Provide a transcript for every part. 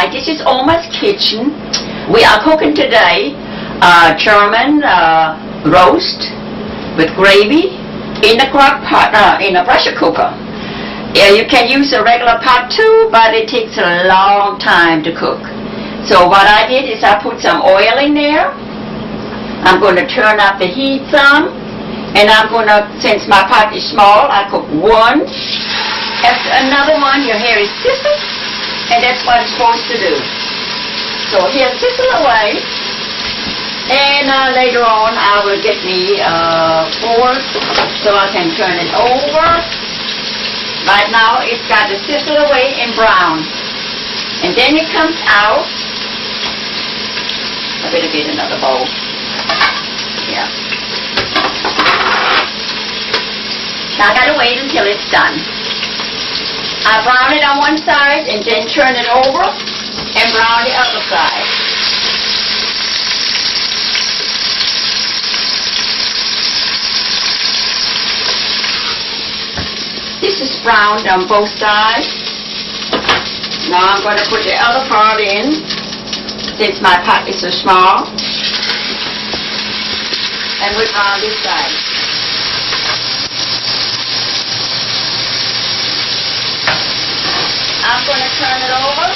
tonight. This is Oma's kitchen. We are cooking today German roast with gravy in a crock pot, in a pressure cooker. Yeah, you can use a regular pot too, but it takes a long time to cook. So what I did is I put some oil in there. I'm going to turn up the heat some, and I'm going to, since my pot is small, I cook one. After another one, your hair is sizzled, and that's what it's supposed to do. So here, sizzle away, and later on I will get me fork so I can turn it over. Right now it's got to sizzle away and brown, and then it comes out. I better get another bowl. Yeah. Now I gotta wait until it's done. I brown it on one side and then turn it over and brown the other side. This is browned on both sides. Now I'm going to put the other part in, since my pot is so small. And we brown this side. I'm going to turn it over.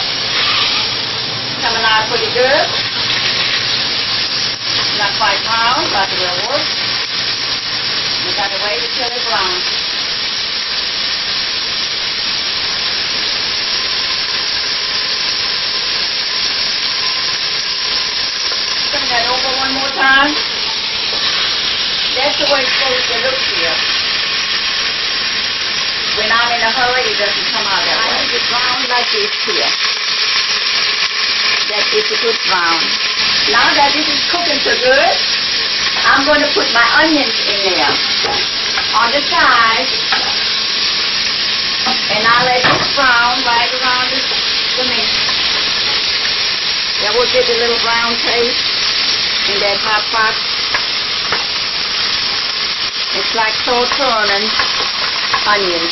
Coming out pretty good. Not quite brown, but it will work. We got to wait until it's brown. Turn that over one more time. That's the way it's supposed to look here. When I'm in a hurry, it doesn't come out that way. I need it brown like this here. That is a good brown. Now that this is cooking so good, I'm going to put my onions in there on the side. And I'll let this brown right around the meat. That will give a little brown taste in that hot pot. It's like sauteing onions,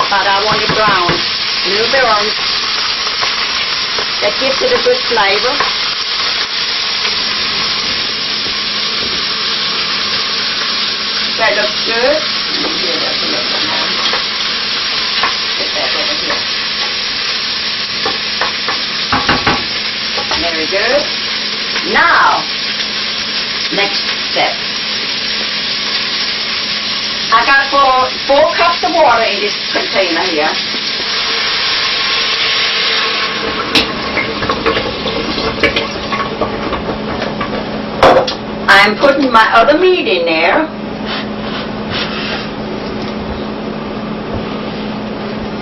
but I want it brown, a little bit orange. That gives it a good flavor. That looks good. Here, that's a little bit more. Get that over here. Very good. Now, next step. I got four cups of water in this container here. I'm putting my other meat in there.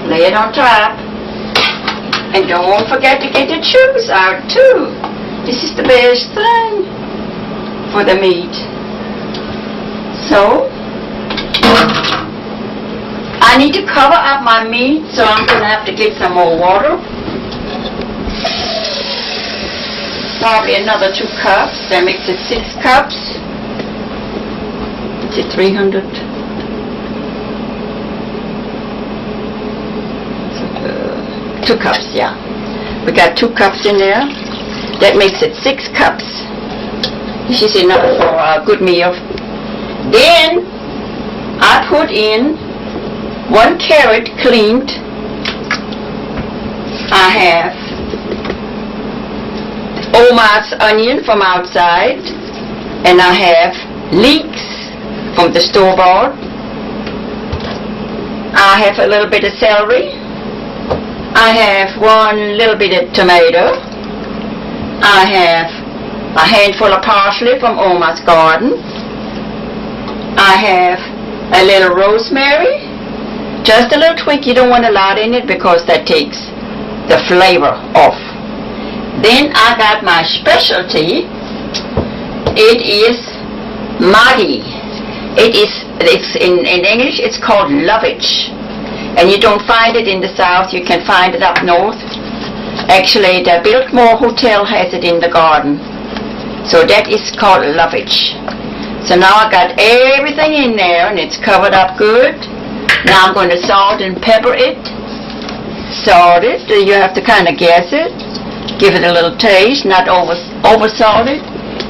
Lay it on top. And don't forget to get the juice out too. This is the best thing for the meat. So, I need to cover up my meat, so I'm going to have to get some more water. Probably another 2 cups. That makes it 6 cups. It's at 300. 2 cups, yeah. We got 2 cups in there. That makes it 6 cups. This is enough for a good meal. Then I put in 1 carrot cleaned. I have Oma's onion from outside, and I have leeks from the store-bought. I have a little bit of celery. I have 1 little bit of tomato. I have a handful of parsley from Oma's garden. I have a little rosemary. Just a little twig. You don't want a lot in it because that takes the flavor off. Then I got my specialty. It is Maggi. It's in English it's called lovage. And you don't find it in the south, you can find it up north. Actually, the Biltmore Hotel has it in the garden. So that is called lovage. So now I got everything in there and it's covered up good. Now I'm going to salt and pepper it. Salt it, you have to kind of guess it. Give it a little taste, not over salted.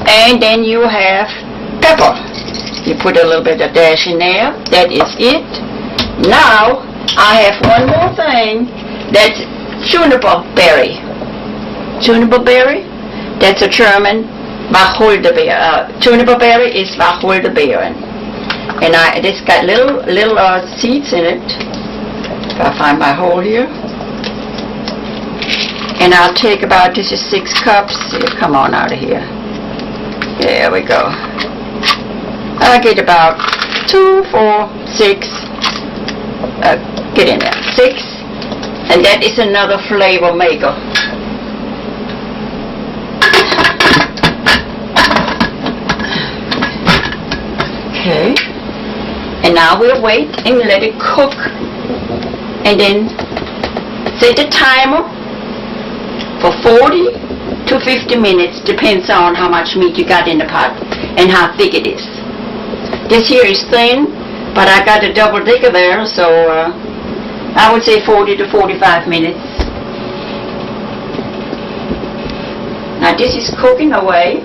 And then you have pepper. You put a little bit of dash in there. That is it. Now I have one more thing. That's juniper berry. Juniper berry. That's a German Wacholderbeer. Juniper berry is Wacholderbeeren. And it's got little seeds in it. If I find my hole here. And I'll take about, this is 6 cups. Here, come on out of here. There we go. I'll get about 2, 4, 6. Get in there. 6. And that is another flavor maker. Okay. And now we'll wait and let it cook. And then set the timer for 40 to 50 minutes, depends on how much meat you got in the pot and how thick it is. This here is thin, but I got a double digger there, so I would say 40 to 45 minutes. Now this is cooking away,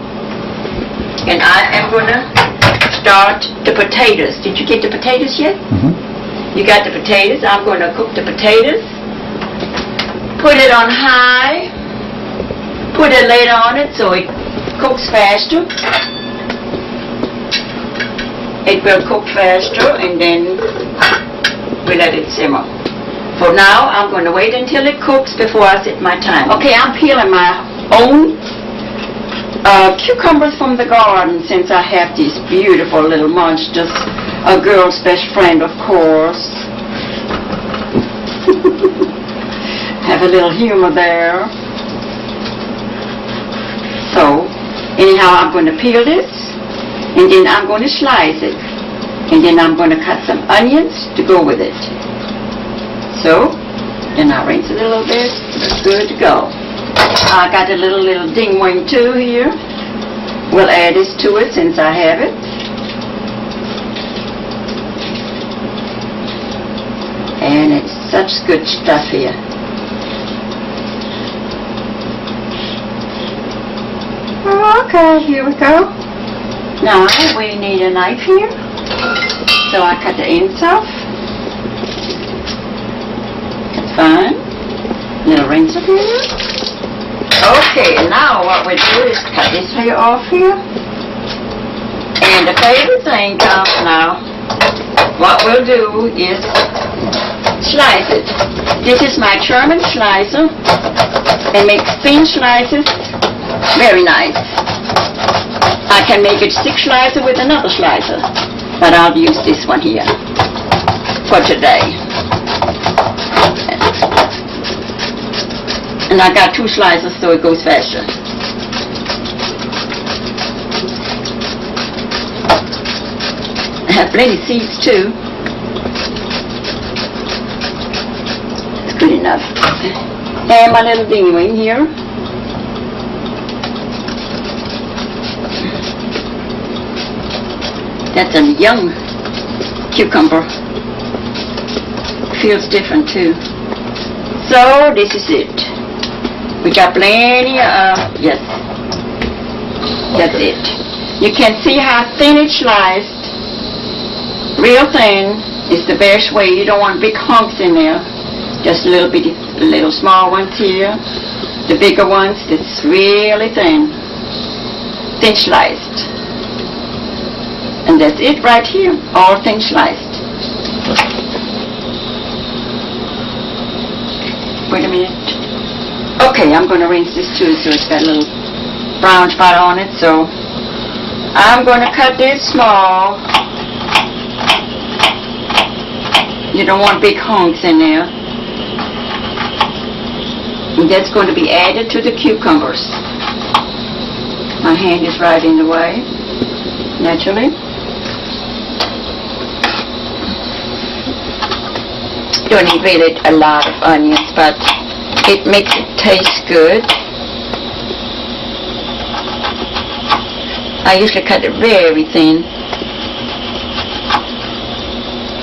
and I am going to start the potatoes. Did you get the potatoes yet? Mm-hmm. You got the potatoes. I'm going to cook the potatoes. Put it on high. Put a lid on it so it cooks faster. It will cook faster, and then we let it simmer. For now, I'm going to wait until it cooks before I set my time. Okay, I'm peeling my own cucumbers from the garden, since I have these beautiful little monsters. A girl's best friend, of course. Have a little humor there. So, anyhow, I'm going to peel this, and then I'm going to slice it, and then I'm going to cut some onions to go with it. So, then I'll rinse it a little bit. It's good to go. I got a little ding wing too here. We'll add this to it since I have it. And it's such good stuff here. Okay, here we go. Now we need a knife here. So I cut the ends off. That's fine. Little rinse of here. Okay, and now what we do is cut this here off here. And the favorite thing comes now. What we'll do is slice it. This is my German slicer. It makes thin slices. Very nice. I can make it 6 slicer with another slicer, but I'll use this one here for today. And I got 2 slicers so it goes faster. I have plenty of seeds too. It's good enough. And my little ding wing here. That's a young cucumber. Feels different too. So this is it. We got plenty of, yes. That's it. You can see how thin it's sliced. Real thin is the best way. You don't want big hunks in there. Just little small ones here. The bigger ones, that's really thin. Thin sliced. And that's it right here, all thin sliced. Wait a minute. Okay, I'm going to rinse this too, so it's got a little brown spot on it. So I'm going to cut this small. You don't want big hunks in there. And that's going to be added to the cucumbers. My hand is right in the way, naturally. You don't need really a lot of onions, but it makes it taste good. I usually cut it very thin.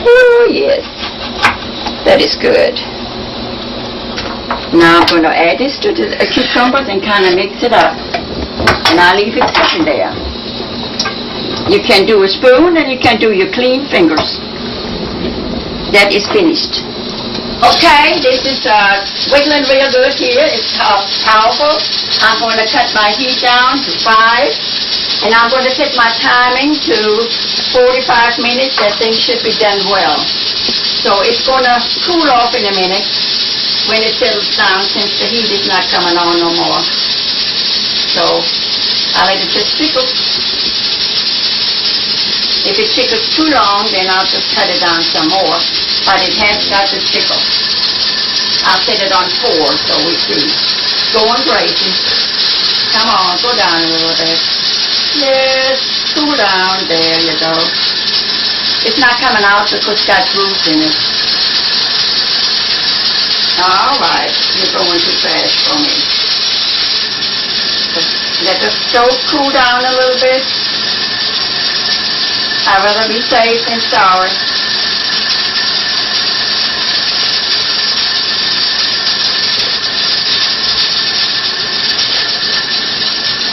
Oh yes, that is good. Now I'm going to add this to the cucumbers and kind of mix it up. And I'll leave it sitting there. You can do a spoon and you can do your clean fingers. That is finished. Okay, this is wiggling real good here. It's powerful. I'm going to cut my heat down to 5. And I'm going to set my timing to 45 minutes. That thing should be done well. So it's going to cool off in a minute when it settles down, since the heat is not coming on no more. So I'll let it just trickle. If it tickles too long, then I'll just cut it down some more. But it has got to tickle. I'll set it on 4 so we see. Going crazy. Come on, go down a little bit. Yes, cool down. There you go. It's not coming out because it's got grooves in it. All right, you're going too fast for me. Let the stove cool down a little bit. I'd rather be safe than sorry.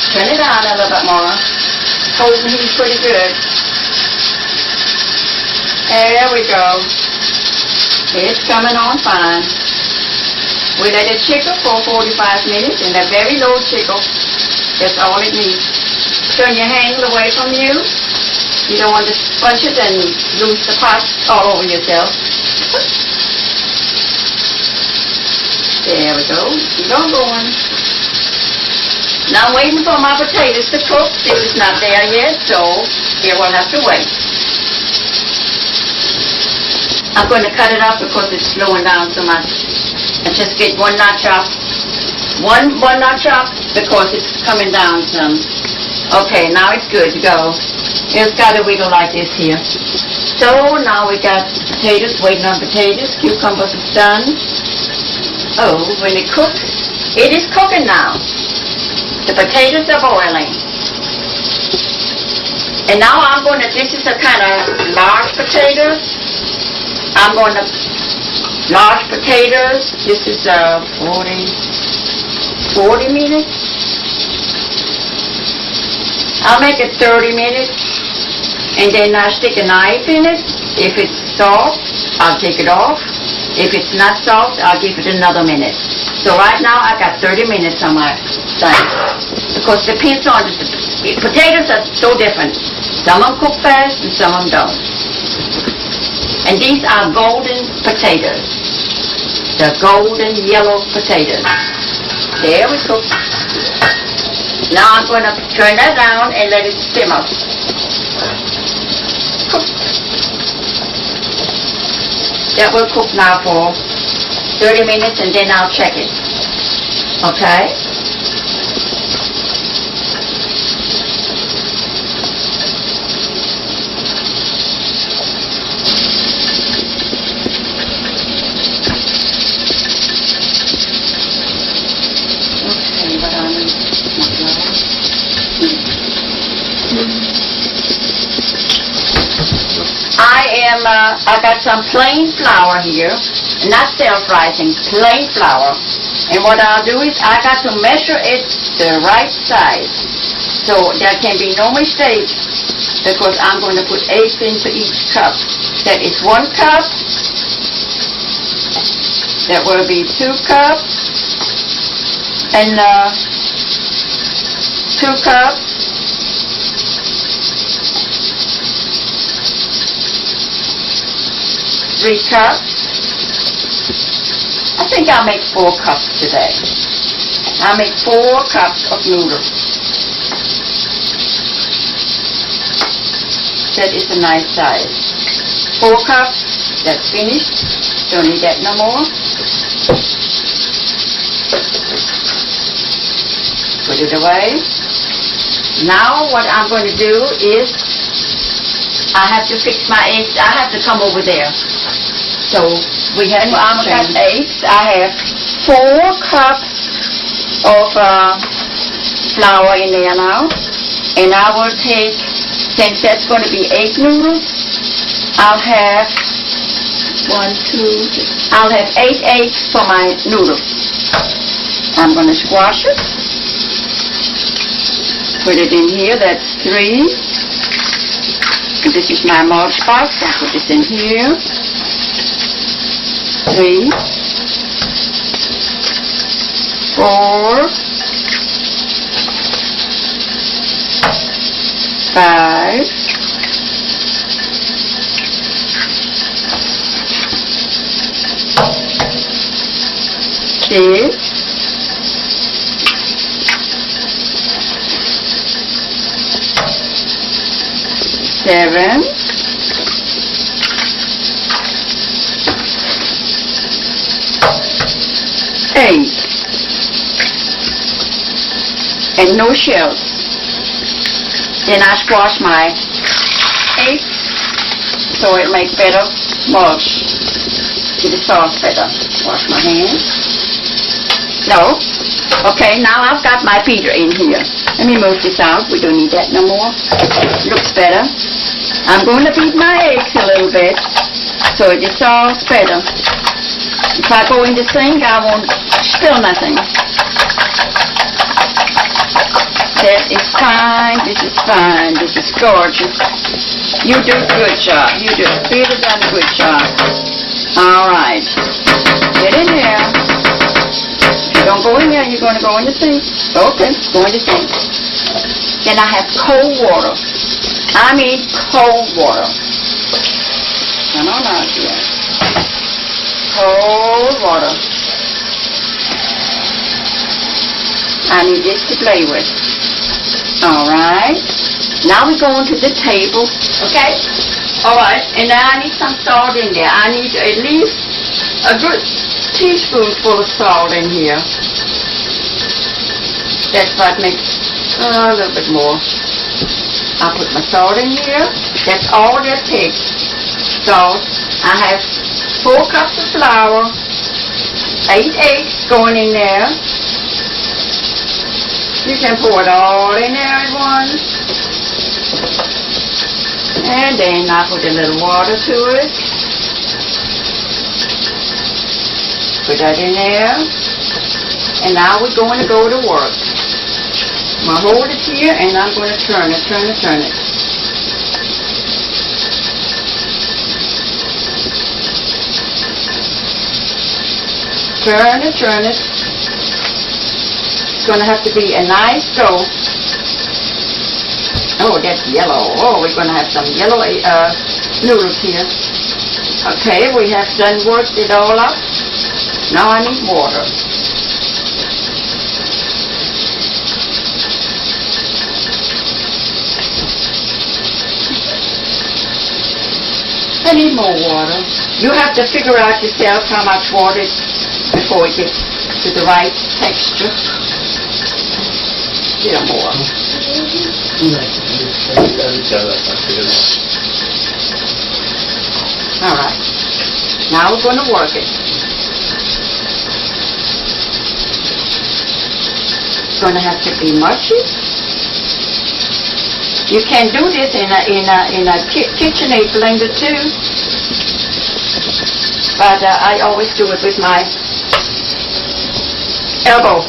Turn it on a little bit more. Holding heat pretty good. There we go. It's coming on fine. We let it tickle for 45 minutes in a very low tickle. That's all it needs. Turn your hand away from you. You don't want to sponge it and lose the pot all over yourself. There we go. Keep on going. Now I'm waiting for my potatoes to cook. It's not there yet, so here we'll have to wait. I'm going to cut it up because it's slowing down so much. And just get one notch up. One notch up because it's coming down some. Okay, now it's good to go. It's got to wiggle like this here. So now we got potatoes, waiting on potatoes. Cucumbers is done. Oh, when it cooks, it is cooking now. The potatoes are boiling. And now I'm going to, this is a kind of large potato. I'm going to, large potatoes. This is 40 minutes. I'll make it 30 minutes. And then I stick a knife in it. If it's soft, I'll take it off. If it's not soft, I'll give it another minute. So right now I got 30 minutes on my thing. Because it depends on the potatoes are so different. Some of them cook fast and some of them don't. And these are golden potatoes. The golden yellow potatoes. There we go. Now I'm going to turn that down and let it simmer. Cook. That will cook now for 30 minutes and then I'll check it. Okay? I got some plain flour here, not self-rising, plain flour. And what I'll do is I got to measure it the right size. So there can be no mistake because I'm going to put 8 into each cup. That is 1 cup. That will be 2 cups. And 2 cups. 3 cups. I think I'll make 4 cups today. I'll make 4 cups of noodles. That is a nice size. 4 cups, that's finished. Don't need that no more. Put it away. Now what I'm going to do is I have to fix my eggs. I have to come over there. So we have got eggs. I have 4 cups of flour in there now. And I will take, since that's going to be 8 noodles, I'll have 1, 2, 3. I'll have 8 eggs for my noodles. I'm going to squash it. Put it in here. That's 3. And this is my mulch box. I'll put this in here. 3, 4, 5, 6, 7, 8, and no shells. Then I squash my eggs so it'll make better mulch to the sauce better. Wash my hands. No. Okay, now I've got my beater in here. Let me move this out. We don't need that no more. Looks better. I'm going to beat my eggs a little bit so it dissolves better. If I go in the sink, I won't spill nothing. That is fine. This is fine. This is gorgeous. You do a good job. You do really done a good job. All right. Get in there. If you don't go in there, you're going to go in the sink. Okay, go in the sink. Then I have cold water. I mean cold water. Come on out here. Cold water. I need this to play with. All right. Now we're going to the table. Okay? All right. And now I need some salt in there. I need at least a good teaspoonful of salt in here. That's what makes a little bit more. I'll put my salt in here. That's all that takes. Salt. I have 4 cups of flour, 8 eggs going in there. You can pour it all in there at once. And then I put a little water to it. Put that in there. And now we're going to go to work. I'm going to hold it here and I'm going to turn it. Turn it. It's going to have to be a nice dough. Oh, that's yellow. Oh, we're going to have some yellow noodles here. Okay, we have done worked it all up. Now I need water. I need more water. You have to figure out yourself how much water before it gets to the right texture. Little more. All right. Now we're going to work it. It's going to have to be mushy. You can do this in a KitchenAid blender too, but I always do it with my elbow.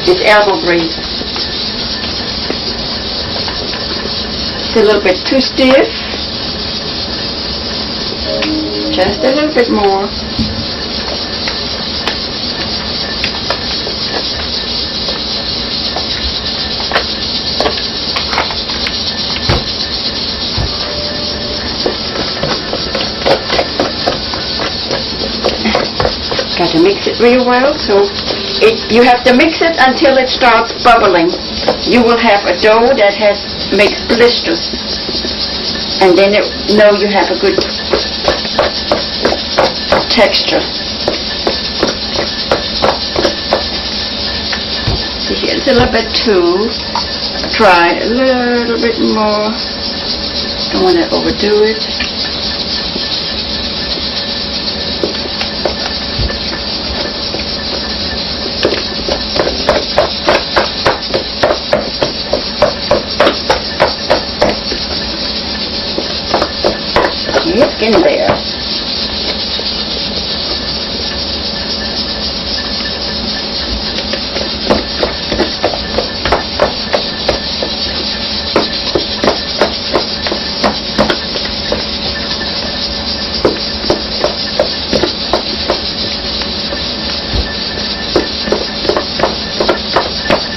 This elbow grease. It's a little bit too stiff. Just a little bit more. Got to mix it real well, so you have to mix it until it starts bubbling. You will have a dough that makes blisters, and then you know you have a good texture. See here, it's a little bit too dry. A little bit more. Don't want to overdo it. It's in there.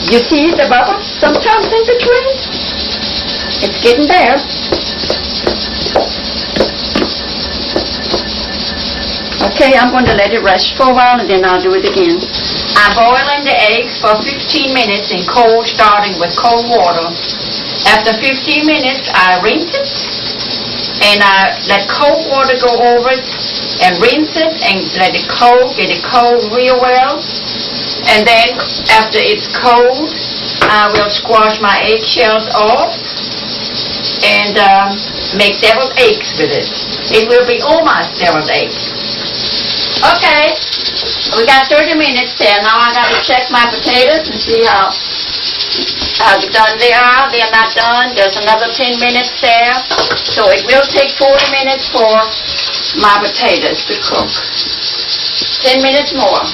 You see the bubbles sometimes in between? It's getting there. Okay, I'm going to let it rest for a while and then I'll do it again. I'm boiling the eggs for 15 minutes in cold, starting with cold water. After 15 minutes, I rinse it and I let cold water go over it and rinse it and let it cold, get it cold real well. And then after it's cold, I will squash my eggshells off and make deviled eggs with it. It will be almost deviled eggs. Okay, we got 30 minutes there. Now I got to check my potatoes and see how done they are. They're not done. There's another 10 minutes there. So it will take 40 minutes for my potatoes to cook. 10 minutes more.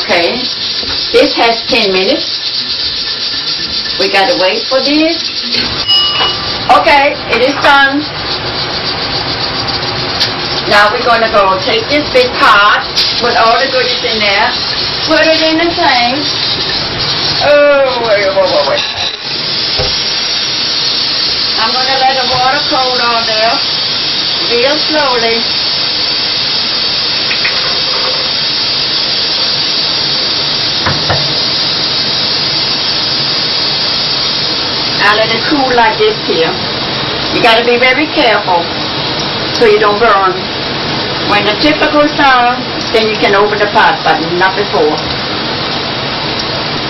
Okay, this has 10 minutes. We got to wait for this. Okay, it is done. Now we're going to go take this big pot, put all the goodies in there, put it in the thing. Oh, wait. I'm going to let the water cold on there real slowly. I let it cool like this here. You got to be very careful so you don't burn. When the tipper goes down, then you can open the pot, but not before.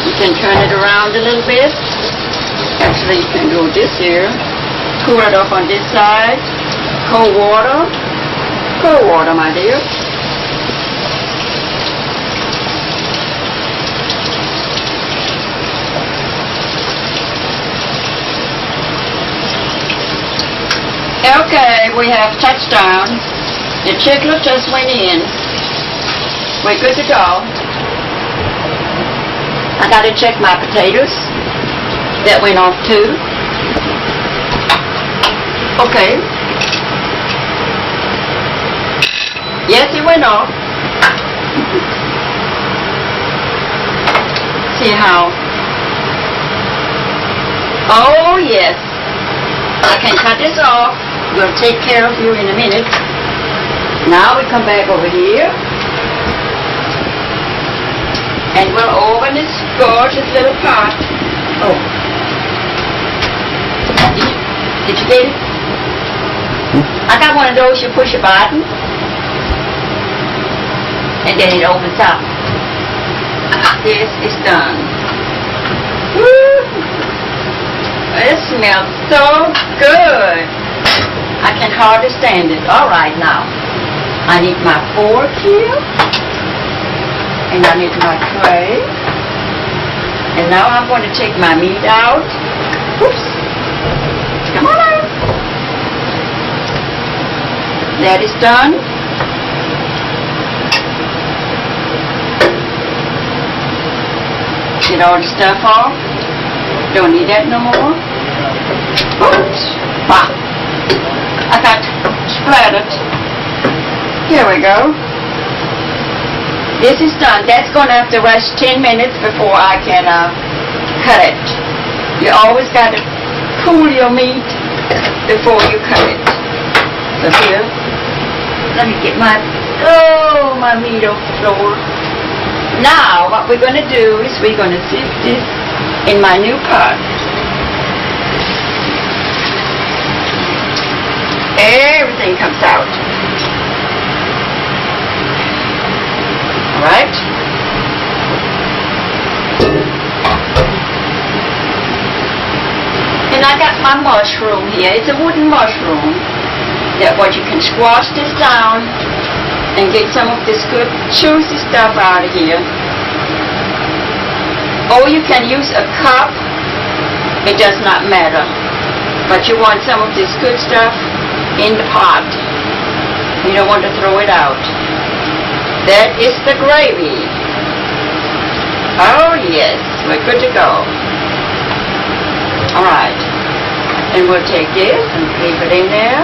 You can turn it around a little bit. Actually, you can do this here. Cool it off on this side. Cold water. Cold water, my dear. Okay, we have touchdown. The chicklet just went in. We're good to go. I got to check my potatoes. That went off too. Okay. Yes, it went off. See how? Oh, yes. I can cut this off. We'll take care of you in a minute. Now we come back over here. And we'll open this gorgeous little pot. Oh. Did you get it? I got one of those you push a button. And then it opens up. This is done. Woo! It smells so good. I can hardly stand it. All right, now. I need my fork here. And I need my tray. And now I'm going to take my meat out. Oops. Come on out. That is done. Get all the stuff off. Don't need that no more. Oops. Wow. I got splattered. Here we go. This is done. That's going to have to rest 10 minutes before I can cut it. You always got to cool your meat before you cut it. So here, let me get my meat off the floor. Now, what we're going to do is we're going to sift this in my new pot. Everything comes out. Alright? And I got my mushroom here. It's a wooden mushroom. That what you can squash this down and get some of this good juicy stuff out of here. Or you can use a cup. It does not matter. But you want some of this good stuff in the pot. You don't want to throw it out. That is the gravy. Oh yes, we're good to go. Alright. And we'll take this and leave it in there.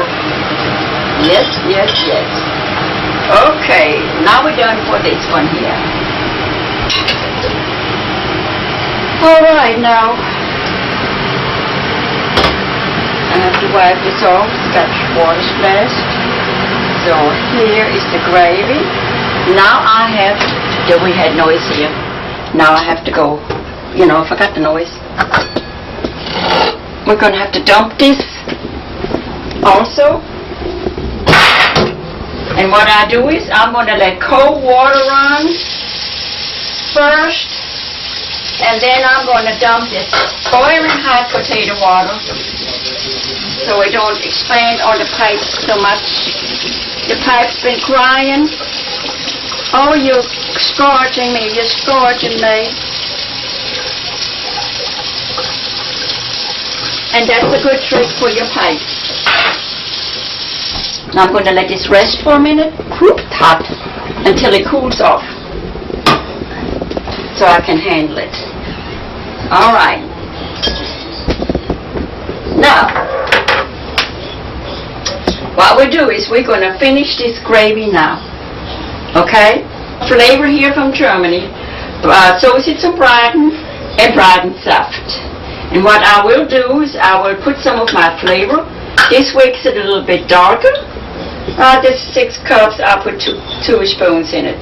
Yes, yes, yes. Okay, now we're done for this one here. All right, now I have to wipe this off. It's got water splashed. So here is the gravy. Now I have, we had noise here. Now I have to go, I forgot the noise. We're going to have to dump this also. And what I do is I'm going to let cold water run first. And then I'm going to dump this boiling hot potato water so it don't expand on the pipes so much. The pipe's been crying. Oh, you're scorching me, you're scorching me. And that's a good trick for your pipe. Now I'm going to let this rest for a minute, hot, until it cools off, so I can handle it. All right. Now, what we do is we're going to finish this gravy now. Okay? Flavor here from Germany, sausage und Braten and Bratensaft. And what I will do is I will put some of my flavor. This makes it a little bit darker. This 6 cups, I'll put 2 spoons in it.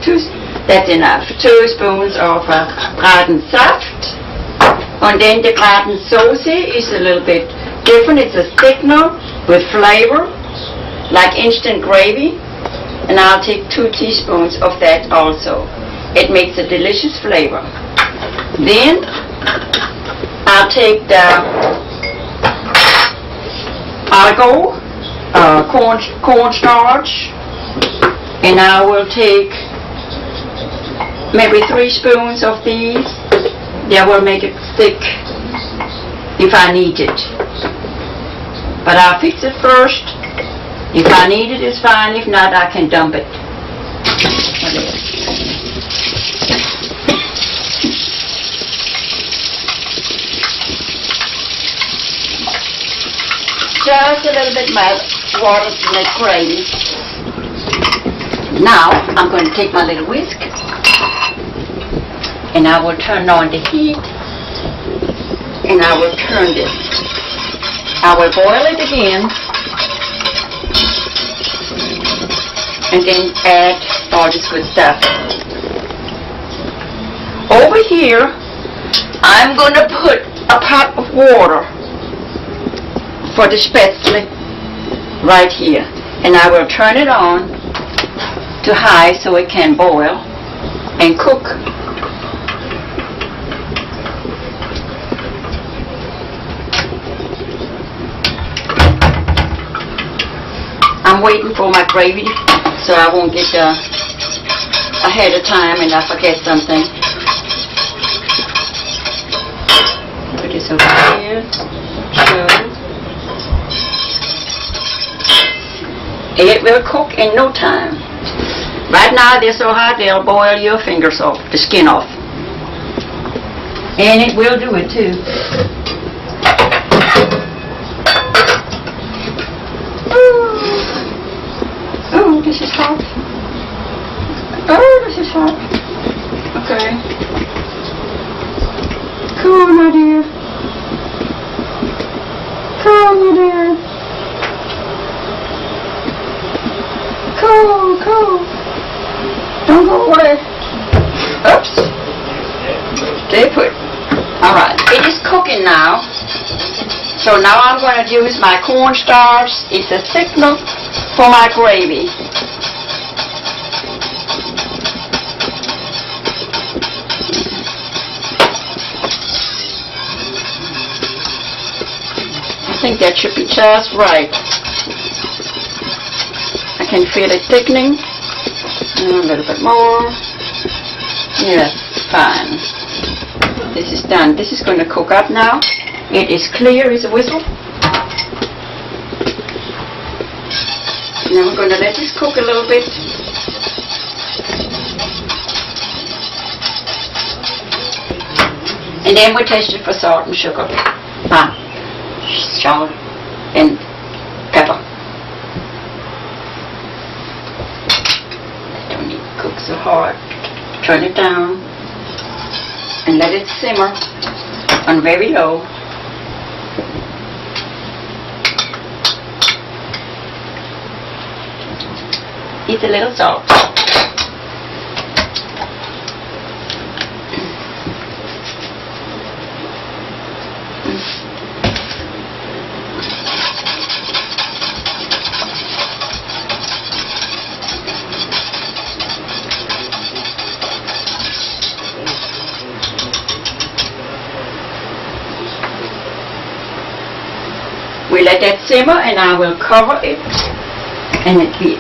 That's enough. 2 spoons of Bratensaft. And then the Bratensauce is a little bit different. It's a thickener with flavor, like instant gravy. And I'll take 2 teaspoons of that also. It makes a delicious flavor. Then I'll take the argo, cornstarch, and I will take maybe 3 spoons of these. They will make it thick if I need it. But I'll fix it first. If I need it, it's fine. If not, I can dump it. Just a little bit more water to make gravy. Now, I'm going to take my little whisk and I will turn on the heat and I will turn this. I will boil it again and then add all this good stuff. Over here, I'm going to put a pot of water for the spätzle right here. And I will turn it on to high so it can boil and cook. I'm waiting for my gravy so I won't get ahead of time and I forget something. Put this over here. So it will cook in no time. Right now they're so hot they'll boil your fingers off, the skin off. And it will do it too. Oh, this is hot. Oh, this is hot. Okay. Cool, my dear. Cool, my dear. Cool, cool. Don't go away. Oops. Stay put. Alright, it is cooking now. So now I'm going to use my cornstarch. It's a thickener for my gravy. I think that should be just right. I can feel it thickening. A little bit more. Yes, fine. This is done. This is going to cook up now. It is clear as a whistle. Now we're going to let this cook a little bit. And then we taste it for salt and sugar. Salt and pepper. Don't need to cook so hard. Turn it down and let it simmer. on very low. Eat a little salt. We let that simmer and I will cover it and it will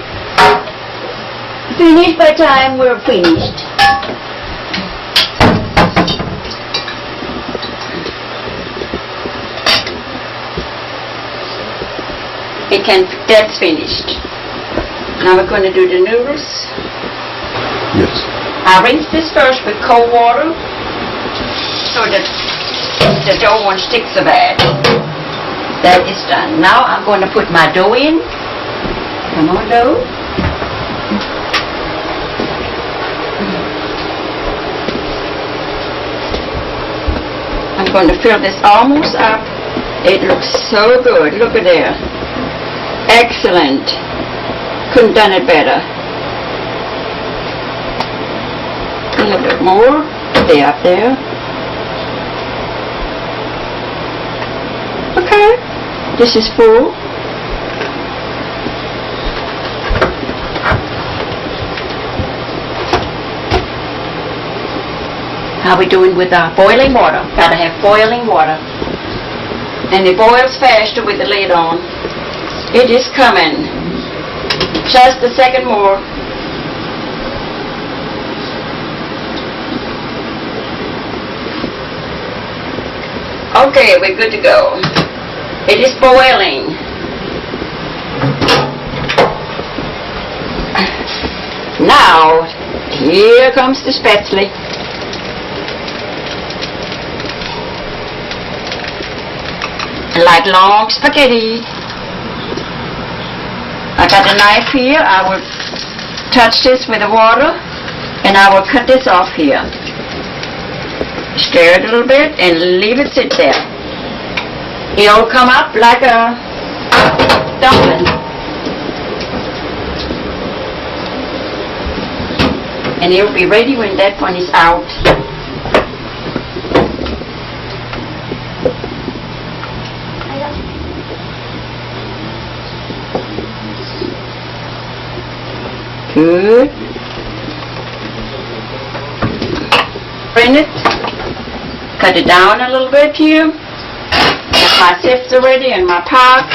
finish by the time we're finished. That's finished. Now we're going to do the noodles. Yes. I rinse this first with cold water so that the dough won't stick so bad. That is done. Now I'm going to put my dough in. Come on, dough. I'm going to fill this almost up. It looks so good. Look at there. Excellent. Couldn't done it better. A little bit more. Stay up there. Okay. This is full. How we doing with our boiling water? Gotta have boiling water. And it boils faster with the lid on. It is coming. Just a second more. Okay, we're good to go. It is boiling. Now, here comes the spatula. Like long spaghetti. I got a knife here. I will touch this with the water and I will cut this off here. Stir it a little bit and leave it sit there. It'll come up like a dumpling. And it'll be ready when that one is out. Good. Bring it. Cut it down a little bit here. Got my sifter ready and my pot.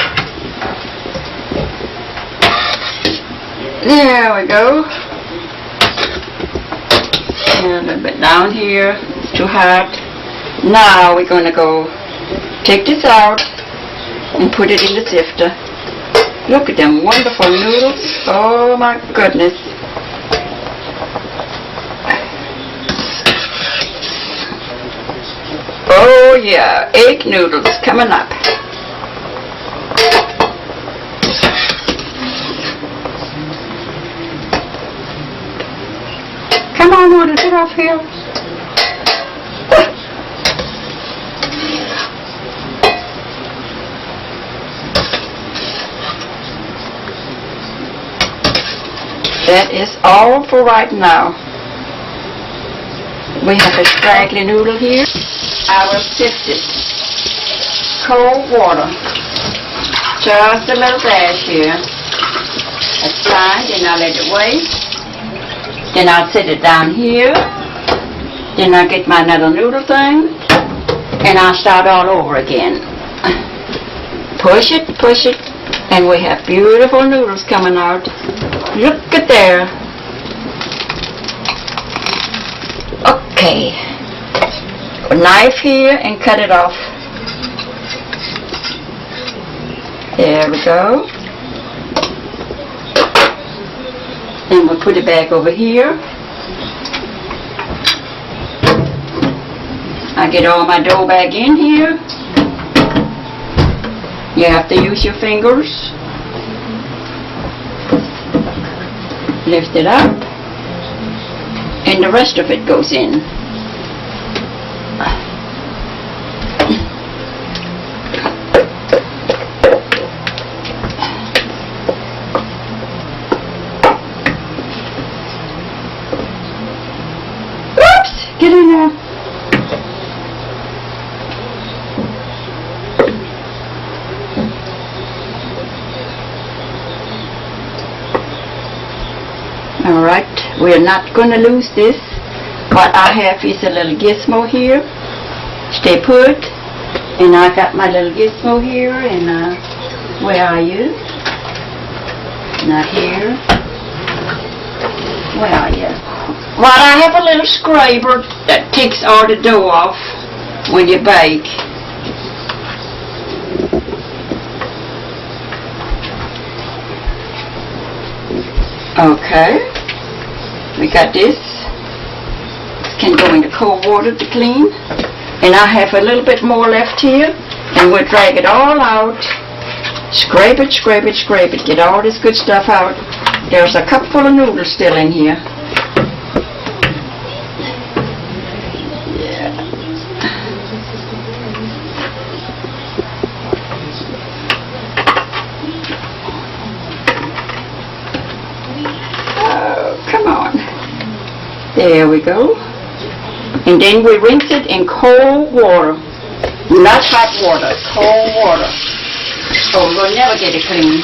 There we go. And a little bit down here. It's too hot. Now we're going to go take this out and put it in the sifter. Look at them wonderful noodles. Oh my goodness. Oh yeah, egg noodles coming up. Come on, Noodles, get off here. That is all for right now. We have a scraggly noodle here. I will sift it. Cold water. Just a little dash here. That's fine. Then I'll let it wait. Then I'll set it down here. Then I'll get my another noodle thing. And I'll start all over again. Push it, and we have beautiful noodles coming out. Look at there. Okay. A knife here and cut it off. There we go. Then we'll put it back over here. I get all my dough back in here. You have to use your fingers. Lift it up. And the rest of it goes in. Get in there. Alright, we're not going to lose this. What I have is a little gizmo here. Stay put. And I got my little gizmo here, and where are you? Not here. Where are you? Well, I have a little scraper that takes all the dough off when you bake. Okay, we got this. This can go into cold water to clean. And I have a little bit more left here, and we'll drag it all out. Scrape it, scrape it, scrape it. Get all this good stuff out. There's a cup full of noodles still in here. Yeah. Oh, come on. There we go. And then we rinse it in cold water. Not hot water, cold water. Oh, we'll never get it clean.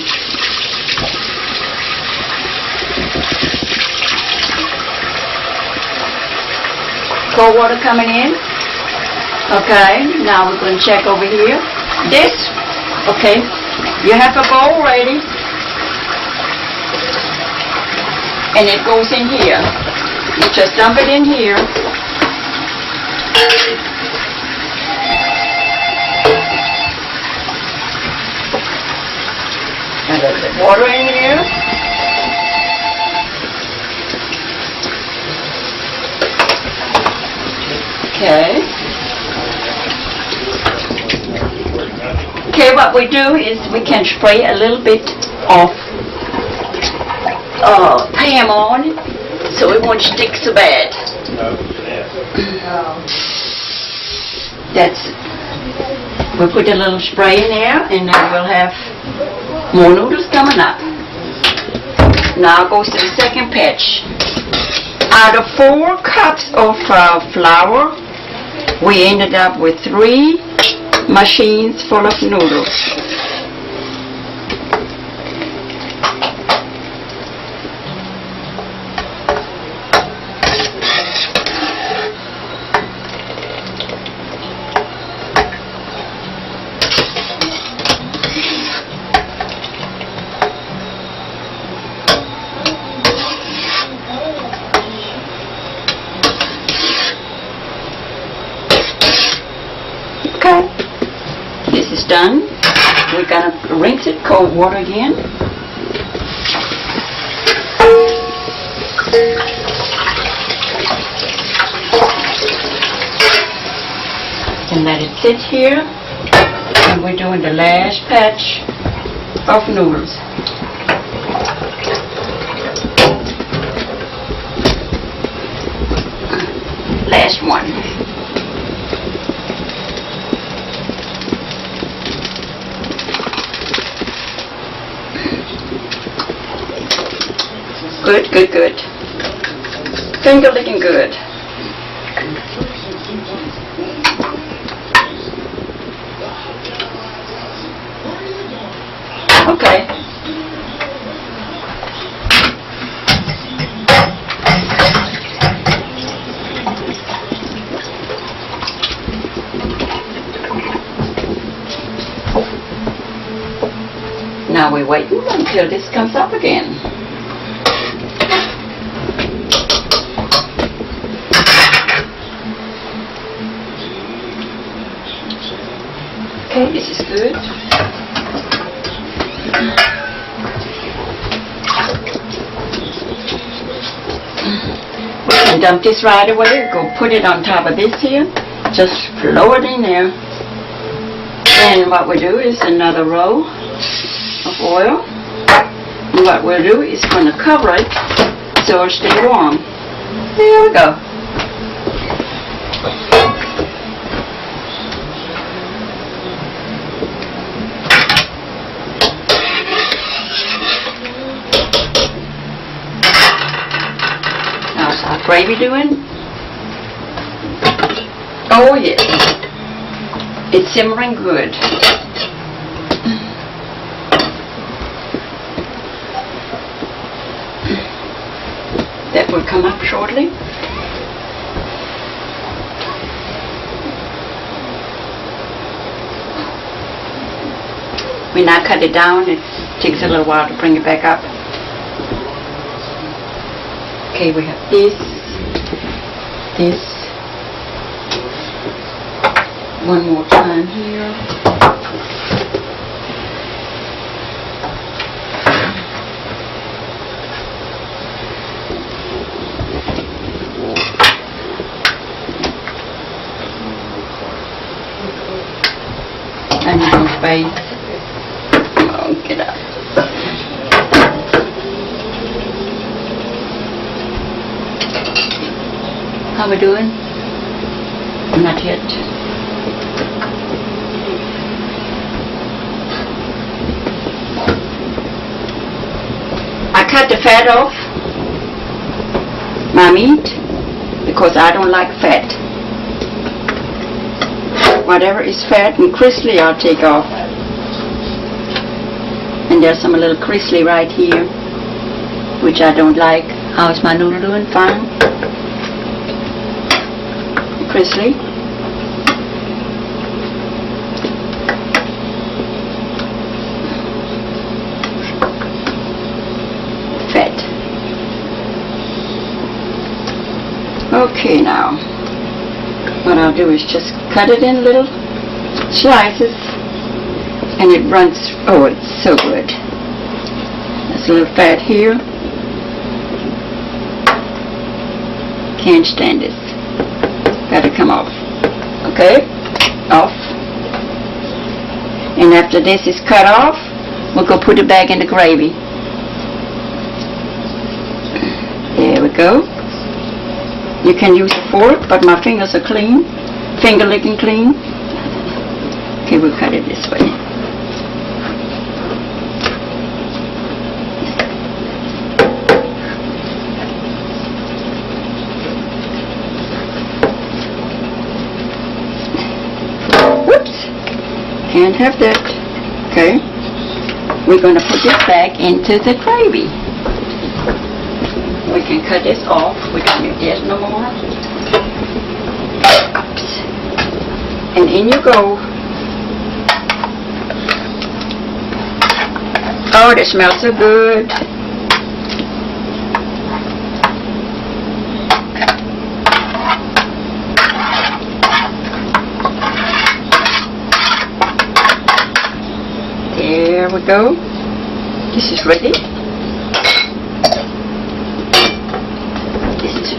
Cold water coming in. Okay, now we're going to check over here. This, okay, you have a bowl ready. And it goes in here. You just dump it in here. A little bit water in here. Okay. Okay, what we do is we can spray a little bit of Pam on it so it won't stick so bad. That's it. We'll put a little spray in there, and then we'll have more noodles coming up. Now goes to the second batch. Out of 4 cups of flour, we ended up with 3 machines full of noodles. Okay, this is done. We're going to rinse it cold water again. And let it sit here. And we're doing the last batch of noodles. Last one. Good, good, good. Finger looking good. Okay. Now we're waiting until this comes up again. Okay, this is good. We can dump this right away. Go put it on top of this here. Just flow it in there. Then what we do is another row of oil. And what we'll do is going to cover it so it'll stay warm. There we go. How's our gravy doing? Oh yes, it's simmering good. That will come up shortly. When I cut it down, it takes a little while to bring it back up. Okay, we have this. One more time here. And you don't space. Oh, get up. How we doing? Not yet. I cut the fat off my meat because I don't like fat. Whatever is fat and crystally I'll take off. And there's some little crystally right here which I don't like. How's my noodle doing? Fine? Crystally? Fat. Okay, now what I'll do is just cut it in little slices and it runs. Oh, it's so good. There's a little fat here. Can't stand this. Gotta come off. Okay? Off. And after this is cut off, we'll go put it back in the gravy. There we go. You can use a fork, but my fingers are clean. Finger licking clean. Okay, we'll cut it this way. Whoops! Can't have that. Okay. We're going to put this back into the gravy. We can cut this off. We don't need this no more. Oops. And in you go. Oh, this smells so good. There we go. This is ready.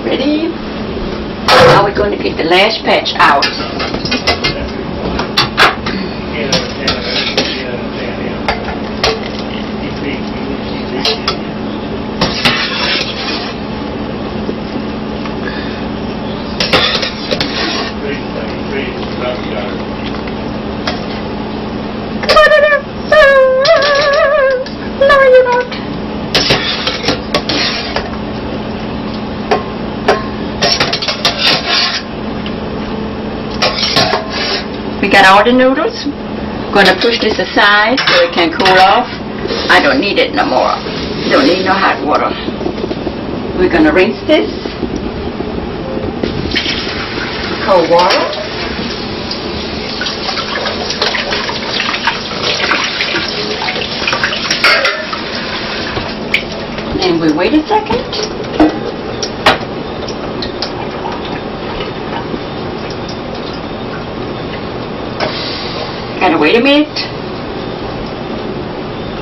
Ready? Now we're going to get the last patch out. No, you're not. We got all the noodles. Going to push this aside so it can cool off. I don't need it no more. Don't need no hot water. We're going to rinse this. Cold water. And we wait a second. Gotta wait a minute.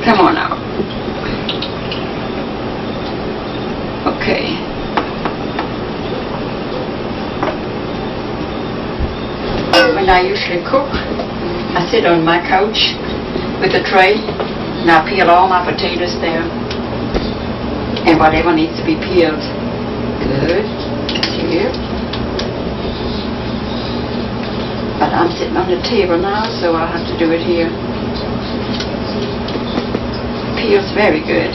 Come on now. Okay. When I usually cook, I sit on my couch with a tray and I peel all my potatoes there and whatever needs to be peeled. Good. Here. But I'm sitting on the table now, so I'll have to do it here. Peels very good.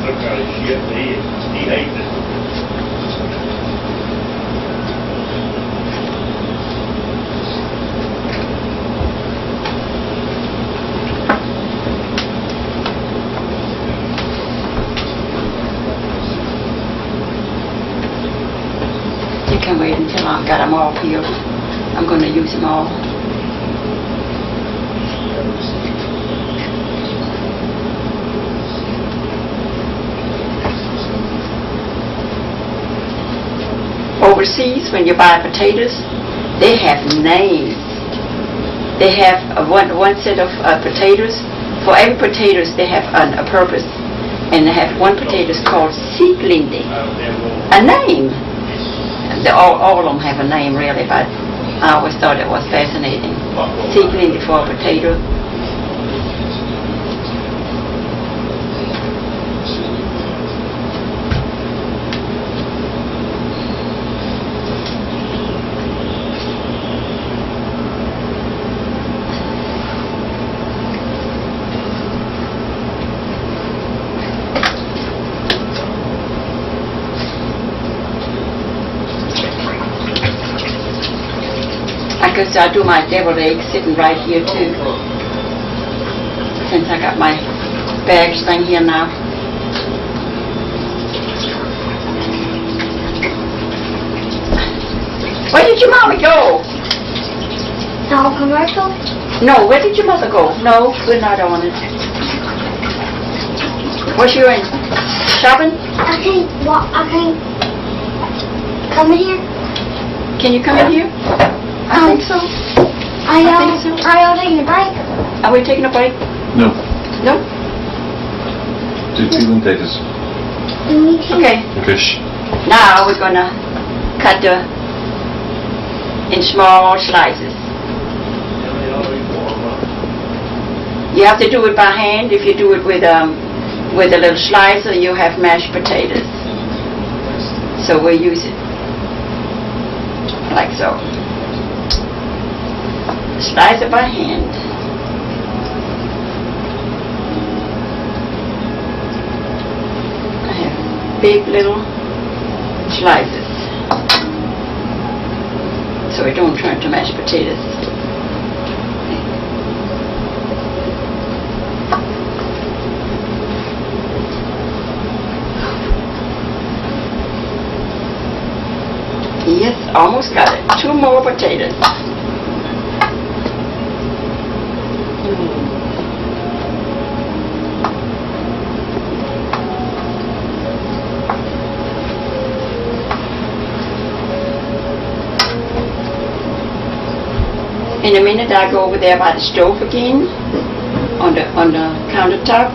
some kind of shit. He hates it. You can wait until I've got them all peeled. I'm going to use them all. Overseas, when you buy potatoes, they have names. They have one set of potatoes. For every potatoes, they have a purpose. And they have one potato called Sieglinde. A name. All of them have a name, really, but I always thought it was fascinating. Sieglinde for a potato. I guess I'll do my deviled eggs sitting right here too, since I got my bags thing here now. Where did your mommy go? No commercial? No, where did your mother go? No, we're not on it. What's you in? Shopping? I can't come in here. Can you come in here? I think so. Are y'all taking a break? Are we taking a break? No. No? Do peeling potatoes. Me too. Okay. Okay, shh. Now we're gonna cut in small slices. You have to do it by hand. If you do it with a little slicer, you have mashed potatoes. So we'll use it like so. Slice it by hand. I have big little slices, so it don't turn to mashed potatoes. Yes, almost got it. 2 more potatoes. In a minute, I go over there by the stove again, on the countertop,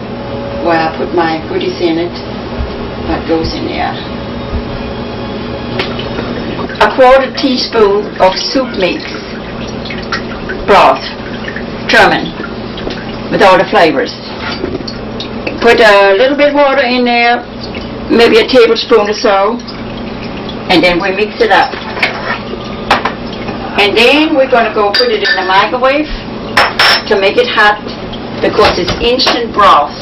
where I put my goodies in it. What goes in there? A 1/4 teaspoon of soup mix, broth, German, with all the flavors. Put a little bit of water in there, maybe a tablespoon or so, and then we mix it up. And then we're going to go put it in the microwave to make it hot, because it's instant broth.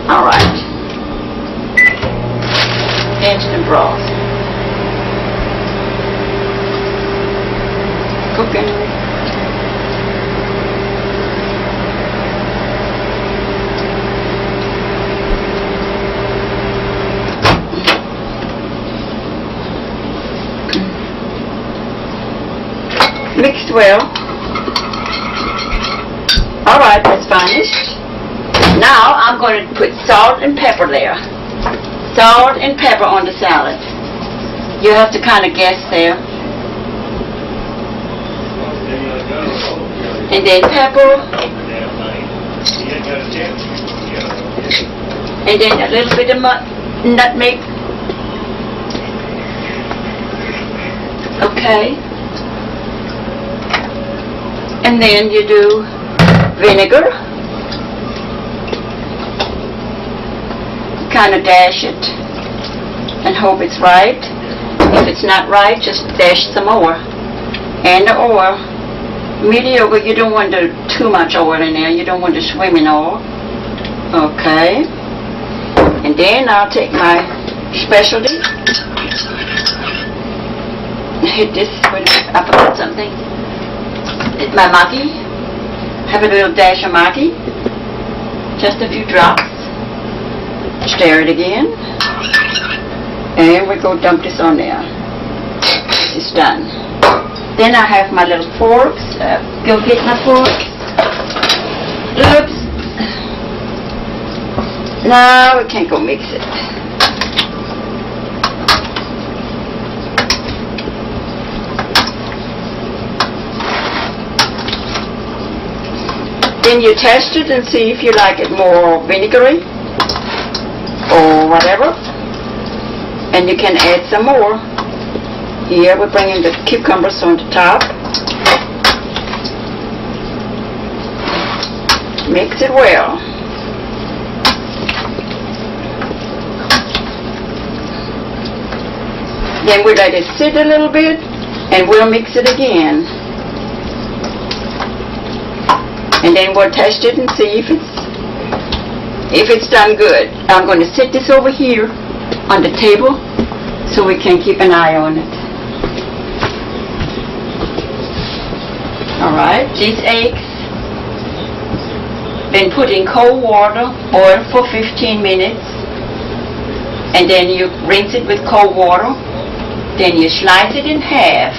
All right. Instant broth. Cooking. Mixed well. All right, that's finished. Now I'm going to put salt and pepper there. Salt and pepper on the salad. You have to kind of guess there. And then pepper. And then a little bit of nutmeg. Okay. And then you do vinegar. Kind of dash it and hope it's right. If it's not right, just dash some more. And the oil. Mediocre, you don't want too much oil in there. You don't want to swim in oil. Okay. And then I'll take my specialty. Hit this with, I forgot something. It's my Maggi. Have a little dash of Maggi. Just a few drops. Stir it again. And we go dump this on there. It's done. Then I have my little forks. Go get my forks. Oops. Now we can't go mix it. Then you test it and see if you like it more vinegary or whatever. And you can add some more. Here we're bringing the cucumbers on the top. Mix it well. Then we let it sit a little bit and we'll mix it again. And then we'll test it and see if it's done good. I'm going to set this over here on the table so we can keep an eye on it. Alright, these eggs been put in cold water, boiled for 15 minutes, and then you rinse it with cold water. Then you slice it in half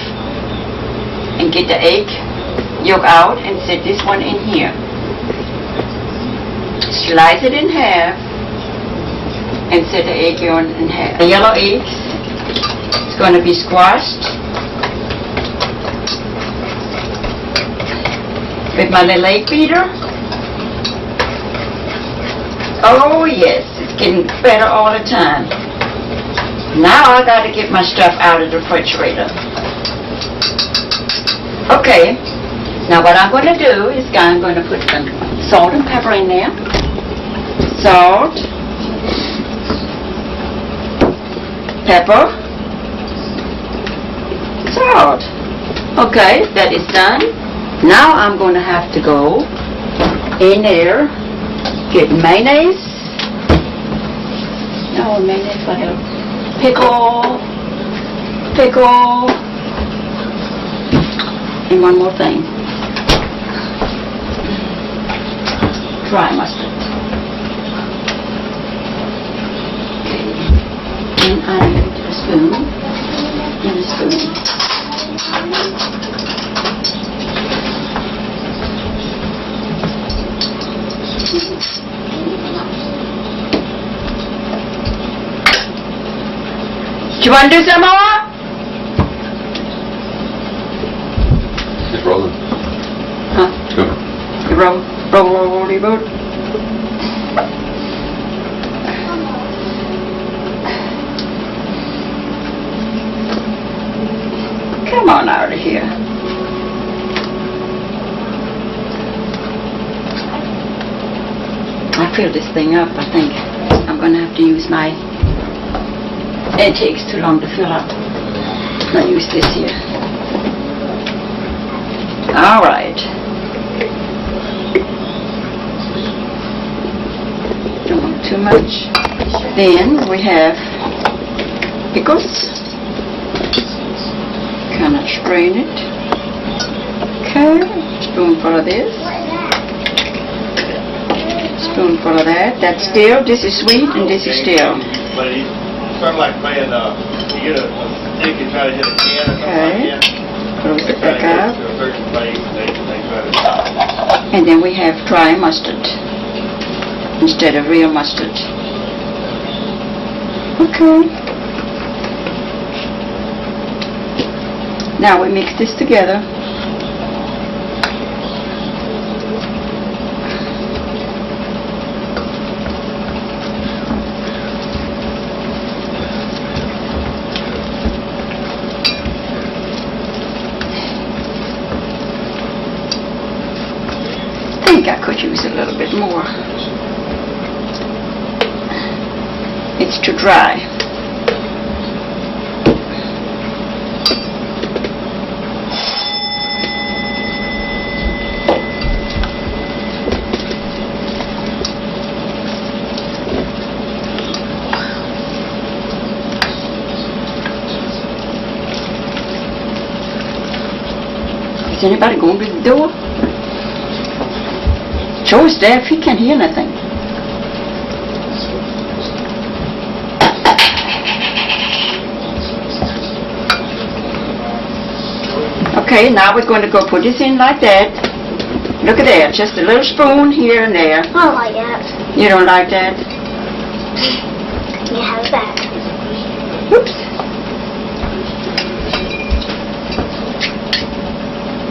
and get the egg yolk out and set this one in here. Slice it in half and set the egg yolk in half. The yellow eggs is going to be squashed with my little egg beater. Oh yes, it's getting better all the time. Now I got to get my stuff out of the refrigerator. Okay, now what I'm going to do is I'm going to put some salt and pepper in there. Salt, pepper, salt. Okay, that is done. Now I'm going to have to go in there, get mayonnaise. No, mayonnaise, what else? Pickle, and one more thing. Dry mustard. Okay. And I need a spoon and a spoon. Do you want to do some more? It's rolling. Huh? Go. Roll. Come on out of here. I filled this thing up. I think I'm going to have to use my... It takes too long to fill up. I'll use this here. All right. Don't want too much. Then we have pickles. Kind of strain it. Okay. Spoonful of this. Spoonful of that. That's stale. This is sweet and this is stale. But it's sort of like playing, you get a stick and try to hit a can or something like that. Close They it try to back get up. to a certain place, they try to stop. And then we have dry mustard instead of real mustard. Okay. Now we mix this together. I think I could use a little bit more. It's too dry. Is anybody going to the door? Joe's deaf, he can't hear nothing. Okay, now we're going to go put this in like that. Look at that, just a little spoon here and there. I don't like that. You don't like that? You have that. Whoops.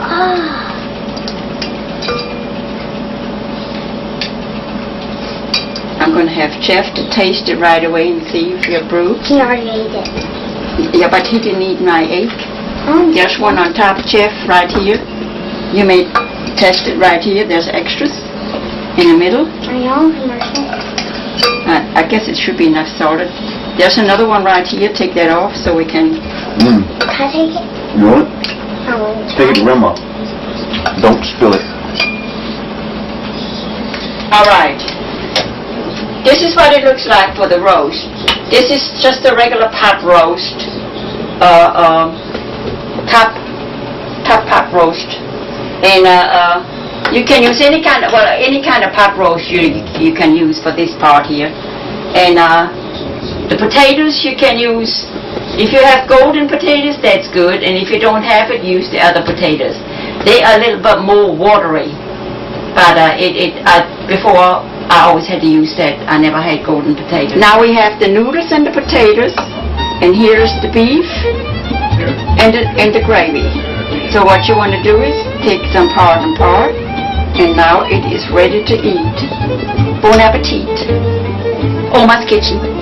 Ah. I'm going to have Jeff to taste it right away and see if you approve. He already ate it. Yeah, but he didn't eat my egg. There's one on top, Jeff, right here. You may test it right here. There's extras in the middle. Are you on commercial? I guess it should be enough salted. There's another one right here. Take that off so we can... Mm. Can I take it? You want it? I won't. Take it to Grandma. Don't spill it. All right. This is what it looks like for the roast. This is just a regular pot roast. Top pot roast. And you can use any kind of pot roast you can use for this part here. And the potatoes you can use, if you have golden potatoes, that's good. And if you don't have it, use the other potatoes. They are a little bit more watery. But before I always had to use that. I never had golden potatoes. Now we have the noodles and the potatoes. And here's the beef and the gravy. So what you want to do is take some part and part, and now it is ready to eat. Bon appetit. Oma's Kitchen.